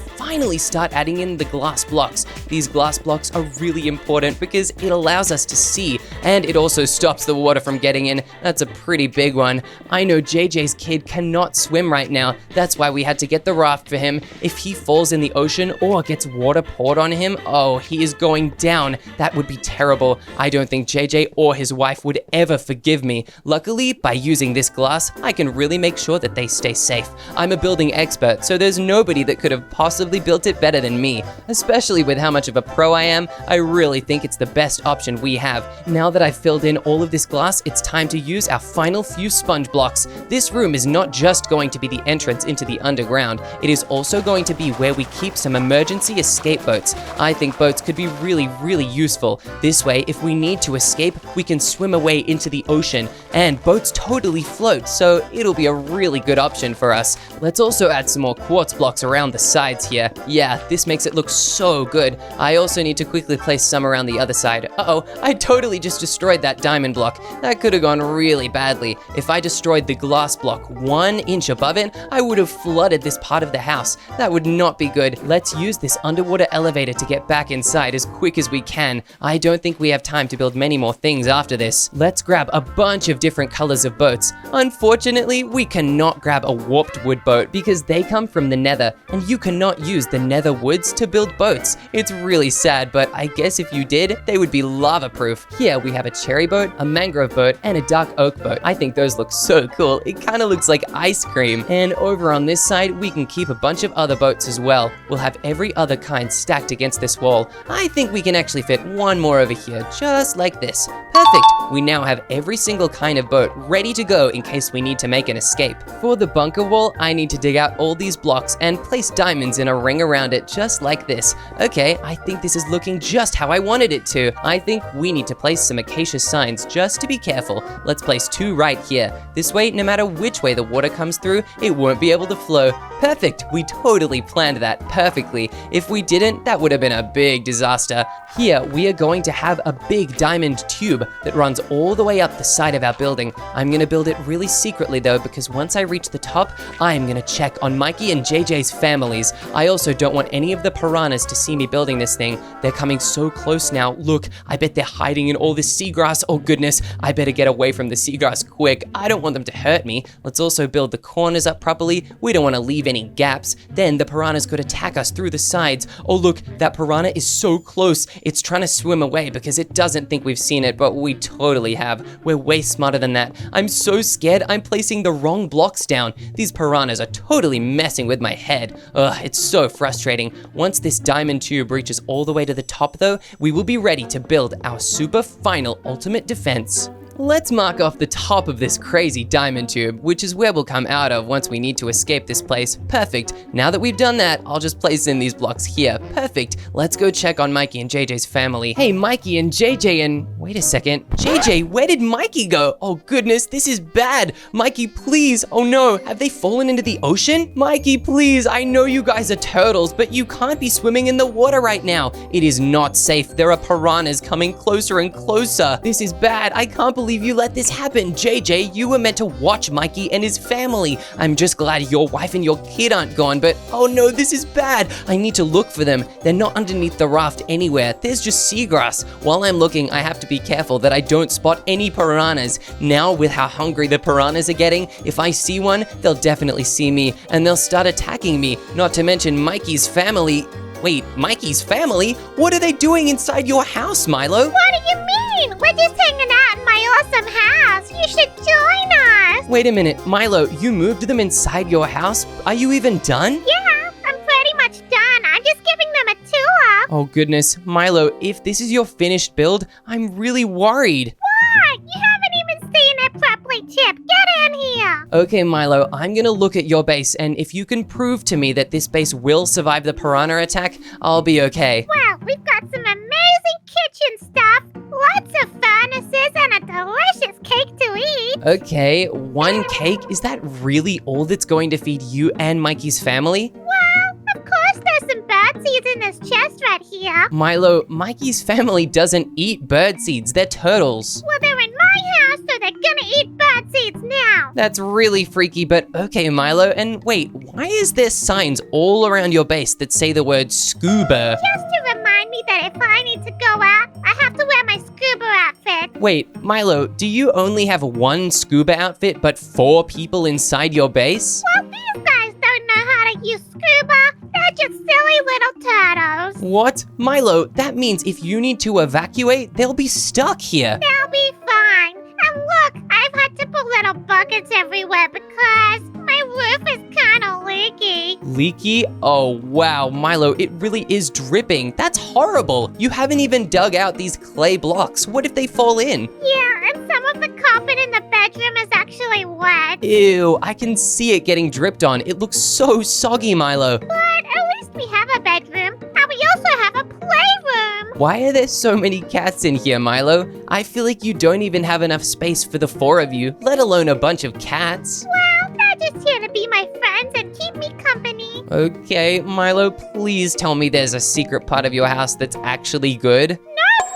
start adding in the glass blocks. These glass blocks are really important because it allows us to see, and it also stops the water from getting in. That's a pretty big one. I know JJ's kid cannot swim right now. That's why we had to get the raft for him. If he falls in the ocean or gets water poured on him, oh, he is going down. That would be terrible. I don't think JJ or his wife would ever forgive me. Luckily, by using this glass, I can really make sure that they stay safe. I'm a building expert, so there's nobody that could have possibly built it better than me. Especially with how much of a pro I am, I really think it's the best option we have. Now that I've filled in all of this glass, it's time to use our final few sponge blocks. This room is not just going to be the entrance into the underground, it is also going to be where we keep some emergency escape boats. I think boats could be really useful. This way, if we need to escape, we can swim away into the ocean, and boats totally float, so it'll be a really good option for us. Let's also add some more quartz blocks around the sides here. Yeah, this makes it look so good. I also need to quickly place some around the other side. Uh-oh, I totally just destroyed that diamond block. That could have gone really badly. way. If I destroyed the glass block 1 inch above it, I would have flooded this part of the house. That would not be good. Let's use this underwater elevator to get back inside as quick as we can. I don't think we have time to build many more things after this. Let's grab a bunch of different colors of boats. Unfortunately, we cannot grab a warped wood boat because they come from the nether, and you cannot use the nether woods to build boats. It's really sad, but I guess if you did, they would be lava proof. Here we have a cherry boat, a mangrove boat, and a dark oak boat. I think those look so cool. It kind of looks like ice cream. And over on this side, we can keep a bunch of other boats as well. We'll have every other kind stacked against this wall. I think we can actually fit one more over here, just like this. Perfect. We now have every single kind of boat ready to go in case we need to make an escape. For the bunker wall, I need to dig out all these blocks and place diamonds in a ring around it, just like this. Okay, I think this is looking just how I wanted it to. I think we need to place some acacia signs just to be careful. Let's place 2 right here. This way, no matter which way the water comes through, it won't be able to flow. Perfect. We totally planned that perfectly. If we didn't, that would have been a big disaster. Here, we are going to have a big diamond tube that runs all the way up the side of our building. I'm gonna build it really secretly though, because once I reach the top, I'm gonna check on Mikey and JJ's families. I also don't want any of the piranhas to see me building this thing. They're coming so close now. Look, I bet they're hiding in all this seagrass. Oh goodness, I better get away from the seagrass quick. I don't want them to hurt me. Let's also build the corners up properly. We don't want to leave any gaps. Then the piranhas could attack us through the sides. Oh look, that piranha is so close. It's trying to swim away because it doesn't think we've seen it, but we totally have. We're way smarter than that. I'm so scared I'm placing the wrong blocks down. These piranhas are totally messing with my head. Ugh, it's so frustrating. Once this diamond tube reaches all the way to the top though, we will be ready to build our super final ultimate defense. Let's mark off the top of this crazy diamond tube, which is where we'll come out of once we need to escape this place. Perfect. Now that we've done that, I'll just place in these blocks here. Perfect. Let's go check on Mikey and JJ's family. Hey, Mikey and JJ and... Wait a second. JJ, where did Mikey go? Oh goodness, this is bad. Mikey, please. Oh no, have they fallen into the ocean? Mikey, please. I know you guys are turtles, but you can't be swimming in the water right now. It is not safe. There are piranhas coming closer and closer. This is bad. I can't believe you let this happen. JJ, you were meant to watch Mikey and his family. I'm just glad your wife and your kid aren't gone, but oh no, this is bad. I need to look for them. They're not underneath the raft anywhere. There's just seagrass. While I'm looking, I have to be careful that I don't spot any piranhas. Now, with how hungry the piranhas are getting, if I see one, they'll definitely see me and they'll start attacking me. Not to mention Mikey's family. Wait, Mikey's family? What are they doing inside your house, Milo? What do you mean? We're just hanging out in my awesome house. You should join us. Wait a minute, Milo, you moved them inside your house? Are you even done? Yeah, I'm pretty much done. I'm just giving them a tour. Oh goodness, Milo, if this is your finished build, I'm really worried. What? You haven't even seen it properly, Chip. Get in here. Okay, Milo, I'm gonna look at your base, and if you can prove to me that this base will survive the piranha attack, I'll be okay. Well, we've got some amazing kitchen stuff, lots of furnaces, and a delicious cake to eat. Okay, 1 cake? Is that really all that's going to feed you and Mikey's family? Well, of course there's some bird seeds in this chest right here. Milo, Mikey's family doesn't eat bird seeds, they're turtles. Well, they're in my house, so they're gonna eat bird seeds now. That's really freaky, but okay, Milo. And wait, why is there signs all around your base that say the word scuba? Just to remind me that if I need to go out, I have to wear my scuba outfit. Wait, Milo, do you only have 1 scuba outfit but 4 people inside your base? Well, these guys don't know how to use scuba. They're just silly little turtles. What? Milo, that means if you need to evacuate, they'll be stuck here. They'll be fine. And look, I've had to put little buckets everywhere because my roof is kind of leaky. Leaky? Oh, wow, Milo, it really is dripping. That's horrible. You haven't even dug out these clay blocks. What if they fall in? Yeah, and some of the carpet in the bedroom is actually wet. Ew, I can see it getting dripped on. It looks so soggy, Milo. But at least we have a bedroom, and we also have a playroom. Why are there so many cats in here, Milo? I feel like you don't even have enough space for the 4 of you, let alone a bunch of cats. Well, they're just here to be my friends and keep me company. Okay, Milo, please tell me there's a secret part of your house that's actually good. Nope,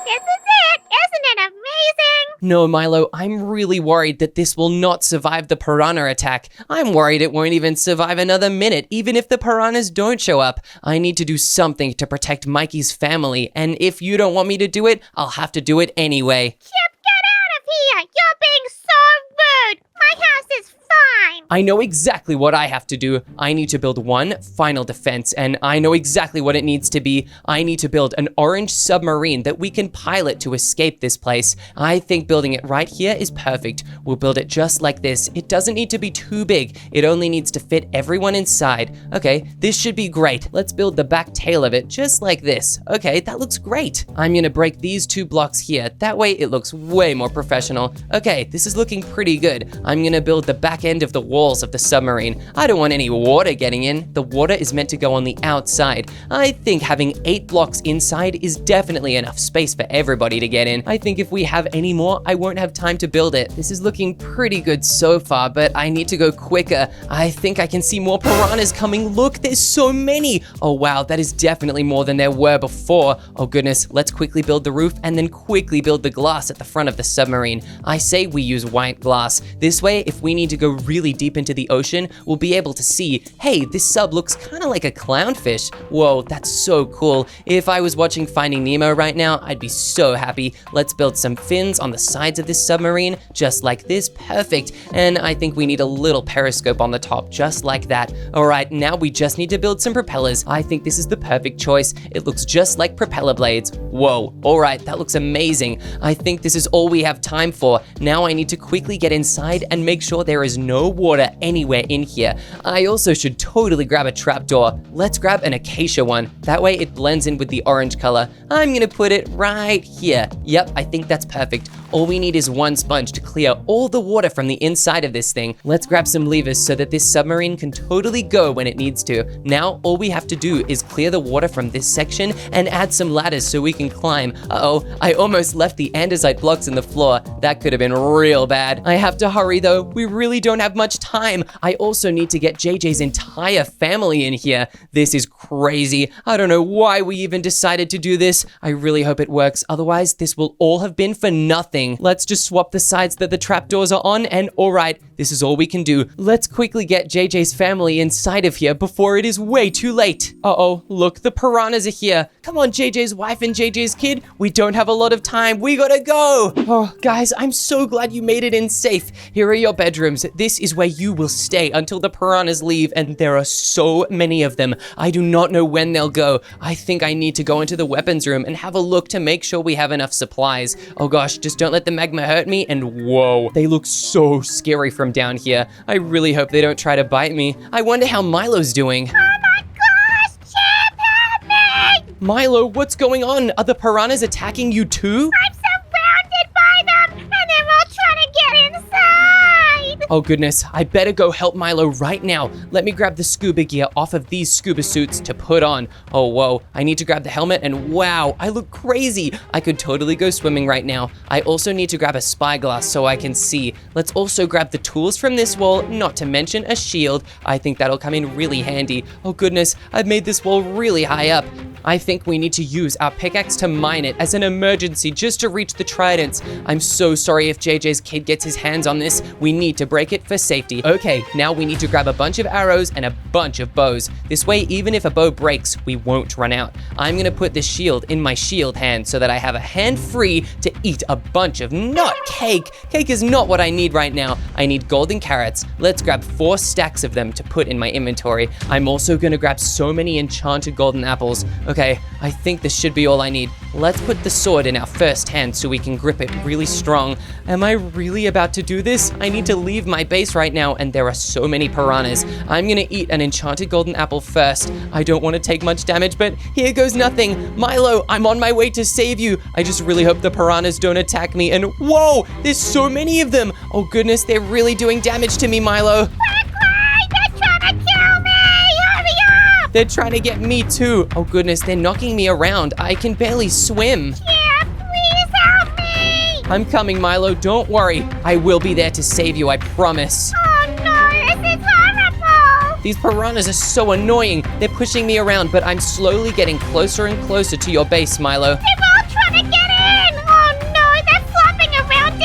this is it. Isn't it amazing? No, Milo, I'm really worried that this will not survive the piranha attack. I'm worried it won't even survive another minute, even if the piranhas don't show up. I need to do something to protect Mikey's family, and if you don't want me to do it, I'll have to do it anyway. Chip, get out of here! You're being so rude! My house is fine! I know exactly what I have to do. I need to build one final defense, and I know exactly what it needs to be. I need to build an orange submarine that we can pilot to escape this place. I think building it right here is perfect. We'll build it just like this. It doesn't need to be too big. It only needs to fit everyone inside. Okay, this should be great. Let's build the back tail of it just like this. Okay, that looks great. I'm gonna break these 2 blocks here. That way it looks way more professional. Okay, this is looking pretty good. I'm gonna build the back end of the walls of the submarine. I don't want any water getting in. The water is meant to go on the outside. I think having 8 blocks inside is definitely enough space for everybody to get in. I think if we have any more, I won't have time to build it. This is looking pretty good so far, but I need to go quicker. I think I can see more piranhas coming. Look, there's so many. Oh wow, that is definitely more than there were before. Oh goodness, let's quickly build the roof and then quickly build the glass at the front of the submarine. I say we use white glass. This way, if we need to go really deep into the ocean, we'll be able to see, hey, this sub looks kind of like a clownfish. Whoa, that's so cool. If I was watching Finding Nemo right now, I'd be so happy. Let's build some fins on the sides of this submarine, just like this. Perfect. And I think we need a little periscope on the top, just like that. All right, now we just need to build some propellers. I think this is the perfect choice. It looks just like propeller blades. Whoa, all right, that looks amazing. I think this is all we have time for. Now I need to quickly get inside and make sure there is no water anywhere in here. I also should totally grab a trapdoor. Let's grab an acacia one. That way it blends in with the orange color. I'm gonna put it right here. Yep, I think that's perfect. All we need is one sponge to clear all the water from the inside of this thing. Let's grab some levers so that this submarine can totally go when it needs to. Now, all we have to do is clear the water from this section and add some ladders so we can climb. Uh-oh, I almost left the andesite blocks in the floor. That could have been real bad. I have to hurry though. We really don't have much time. I also need to get JJ's entire family in here. This is crazy. I don't know why we even decided to do this. I really hope it works. Otherwise, this will all have been for nothing. Let's just swap the sides that the trapdoors are on, and all right, this is all we can do. Let's quickly get JJ's family inside of here before it is way too late. Uh-oh, look, the piranhas are here. Come on, JJ's wife and JJ's kid. We don't have a lot of time. We gotta go. Oh, guys, I'm so glad you made it in safe. Here are your bedrooms. This is where you will stay until the piranhas leave, and there are so many of them. I do not know when they'll go. I think I need to go into the weapons room and have a look to make sure we have enough supplies. Oh gosh, just don't let the magma hurt me, and whoa, they look so scary from down here. I really hope they don't try to bite me. I wonder how Milo's doing. Oh my gosh, Chip, help me! Milo, what's going on? Are the piranhas attacking you too? I'm surrounded by them, and they're all trying to get inside! Oh goodness, I better go help Milo right now. Let me grab the scuba gear off of these scuba suits to put on. Oh whoa, I need to grab the helmet, and wow, I look crazy. I could totally go swimming right now. I also need to grab a spyglass so I can see. Let's also grab the tools from this wall, not to mention a shield. I think that'll come in really handy. Oh goodness, I've made this wall really high up. I think we need to use our pickaxe to mine it as an emergency just to reach the tridents. I'm so sorry if JJ's kid gets his hands on this. We need to break it for safety. Okay, now we need to grab a bunch of arrows and a bunch of bows. This way, even if a bow breaks, we won't run out. I'm gonna put the shield in my shield hand so that I have a hand free to eat a bunch of not cake. Cake is not what I need right now. I need golden carrots. Let's grab 4 stacks of them to put in my inventory. I'm also gonna grab so many enchanted golden apples. Okay, I think this should be all I need. Let's put the sword in our first hand so we can grip it really strong. Am I really about to do this? I need to leave my base right now, and there are so many piranhas. I'm gonna eat an enchanted golden apple first. I don't want to take much damage, but here goes nothing. Milo, I'm on my way to save you. I just really hope the piranhas don't attack me, and whoa, there's so many of them. Oh goodness, they're really doing damage to me, Milo. They're trying to kill me! Hurry up! They're trying to get me too. Oh goodness, they're knocking me around. I can barely swim. Chip, please help me! I'm coming, Milo. Don't worry. I will be there to save you, I promise. Oh no, this is horrible! These piranhas are so annoying. They're pushing me around, but I'm slowly getting closer and closer to your base, Milo. They're all trying to get in! Oh no, they're flopping around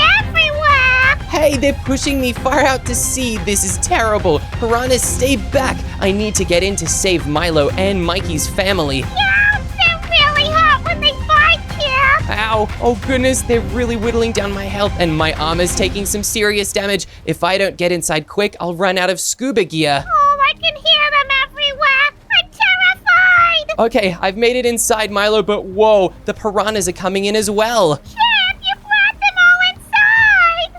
Hey, they're pushing me far out to sea. This is terrible. Piranhas, stay back. I need to get in to save Milo and Mikey's family. Yeah, they're really hot when they bite you. Ow. Oh goodness, they're really whittling down my health and my armor's taking some serious damage. If I don't get inside quick, I'll run out of scuba gear. Oh, I can hear them everywhere. I'm terrified. Okay, I've made it inside, Milo, but whoa, the piranhas are coming in as well. Chip, you brought them all inside.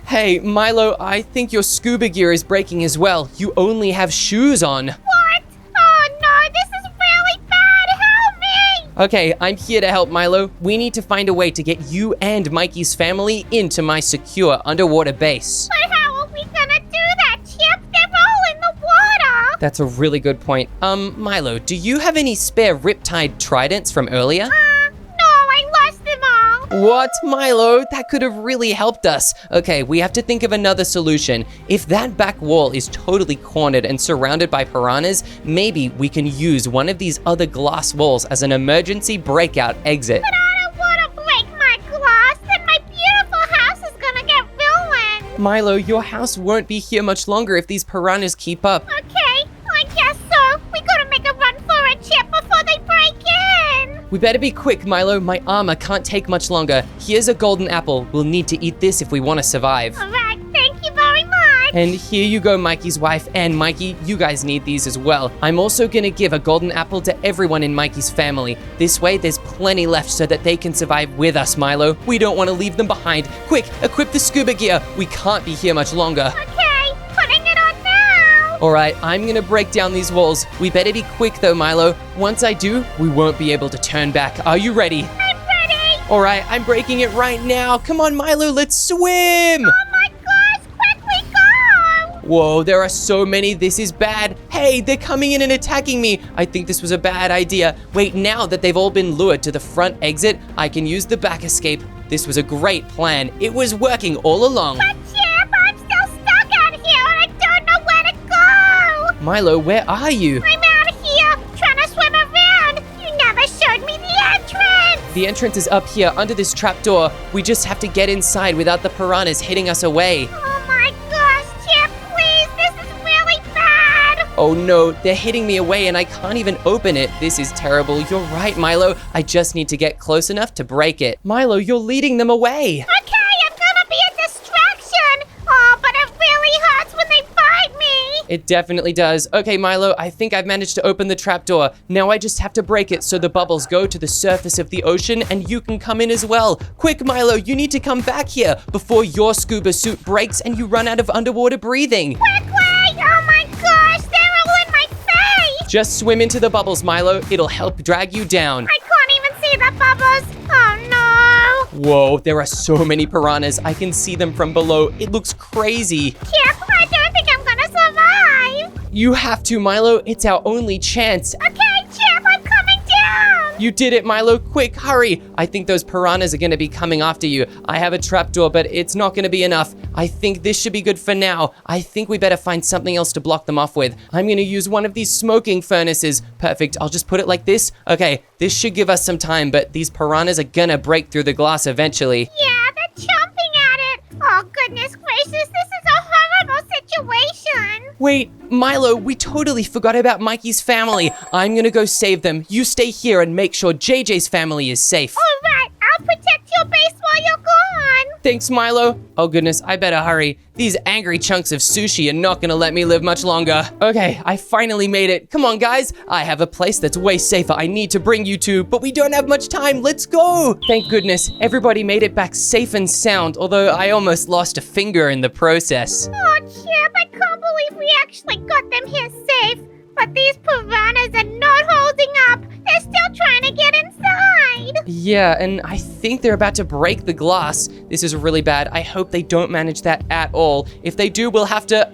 Hey, Milo, I think your scuba gear is breaking as well. You only have shoes on. What? Oh no, this is really bad. Help me. Okay, I'm here to help, Milo. We need to find a way to get you and Mikey's family into my secure underwater base. But how are we gonna do that, Chip? They're all in the water. That's a really good point. Milo, do you have any spare riptide tridents from earlier? No, I lost them all. What, Milo? That could have really helped us. Okay, we have to think of another solution. If that back wall is totally cornered and surrounded by piranhas, maybe we can use one of these other glass walls as an emergency breakout exit. But I don't want to break my glass. Then my beautiful house is gonna get ruined. Milo, your house won't be here much longer if these piranhas keep up. Okay, I guess so. We gotta make a run for it, Chip, before they break in. We better be quick, Milo. My armor can't take much longer. Here's a golden apple. We'll need to eat this if we want to survive. All right, thank you very much. And here you go, Mikey's wife. And Mikey, you guys need these as well. I'm also gonna give a golden apple to everyone in Mikey's family. This way, there's plenty left so that they can survive with us, Milo. We don't want to leave them behind. Quick, equip the scuba gear. We can't be here much longer. Okay, putting it on now. All right, I'm gonna break down these walls. We better be quick though, Milo. Once I do, we won't be able to turn back. Are you ready? I'm ready. All right, I'm breaking it right now. Come on, Milo, let's swim. Oh my gosh, quickly go. Whoa, there are so many. This is bad. Hey, they're coming in and attacking me. I think this was a bad idea. Wait, now that they've all been lured to the front exit, I can use the back escape. This was a great plan. It was working all along. But Chip, I'm still stuck out here and I don't know where to go. Milo, where are you? I'm out of here, trying to swim around. You never showed me the entrance. The entrance is up here under this trapdoor. We just have to get inside without the piranhas hitting us away. Oh my gosh, Chip, please, this is really bad. Oh no, they're hitting me away and I can't even open it. This is terrible. You're right, Milo. I just need to get close enough to break it. Milo, you're leading them away. Okay, I'm gonna be a distraction. Oh, but it really hurts when they bite me. It definitely does. Okay, Milo, I think I've managed to open the trapdoor. Now I just have to break it so the bubbles go to the surface of the ocean and you can come in as well. Quick, Milo, you need to come back here before your scuba suit breaks and you run out of underwater breathing. Quickly! Oh my gosh, they're all in my face. Just swim into the bubbles, Milo. It'll help drag you down. I can't even see the bubbles. Oh no. Whoa, there are so many piranhas. I can see them from below. It looks crazy. Chip, I don't think I'm gonna survive. You have to, Milo. It's our only chance. Okay, Chip, I'm coming down. You did it, Milo. Quick, hurry. I think those piranhas are going to be coming after you. I have a trapdoor, but it's not going to be enough. I think this should be good for now. I think we better find something else to block them off with. I'm going to use one of these smoking furnaces. Perfect. I'll just put it like this. Okay, this should give us some time, but these piranhas are going to break through the glass eventually. Yeah, they're chomping at it. Oh, goodness gracious, this is a horrible situation. Wait, Milo, we totally forgot about Mikey's family. I'm going to go save them. You stay here and make sure JJ's family is safe. All right, I'll protect your base while you're gone. Thanks, Milo. Oh goodness, I better hurry. These angry chunks of sushi are not gonna let me live much longer. Okay, I finally made it. Come on, guys. I have a place that's way safer I need to bring you to, but we don't have much time. Let's go. Thank goodness, everybody made it back safe and sound, although I almost lost a finger in the process. Oh, Chip, I can't believe we actually got them here safe. But these piranhas are not holding up. They're still trying to get inside. Yeah, and I think they're about to break the glass. This is really bad. I hope they don't manage that at all. If they do, we'll have to,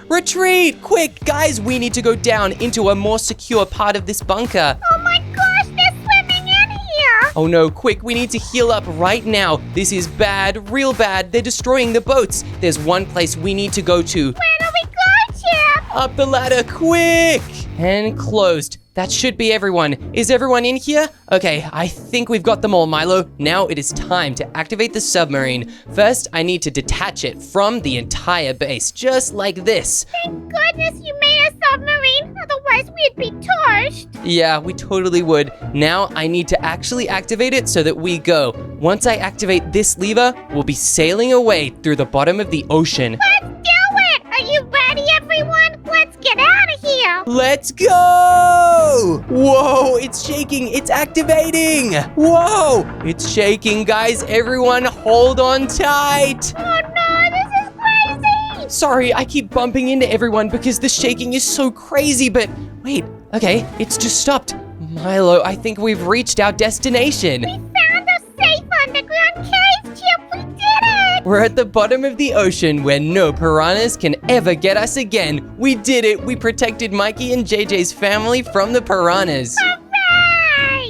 retreat! Quick, guys, we need to go down into a more secure part of this bunker. Oh my gosh, they're swimming in here. Oh no, quick, we need to heal up right now. This is bad, real bad. They're destroying the boats. There's one place we need to go to. Where do we go, Chip? Up the ladder, quick! And closed. That should be everyone. Is everyone in here? Okay, I think we've got them all, Milo. Now it is time to activate the submarine. First, I need to detach it from the entire base, just like this. Thank goodness you made a submarine, otherwise we'd be toast. Yeah, we totally would. Now I need to actually activate it so that we go. Once I activate this lever, we'll be sailing away through the bottom of the ocean. Let's do it! Are you ready, everyone? Let's get out of here! Let's go! Whoa, it's shaking. It's activating. Whoa, it's shaking, guys. Everyone hold on tight. Oh no, this is crazy! Sorry, I keep bumping into everyone because the shaking is so crazy, but wait, okay, it's just stopped. Milo, I think we've reached our destination. We found a safe underground cave, Chip! We did it! We're at the bottom of the ocean where no piranhas can ever get us again. We did it. We protected Mikey and JJ's family from the piranhas.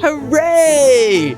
Hooray! Hooray!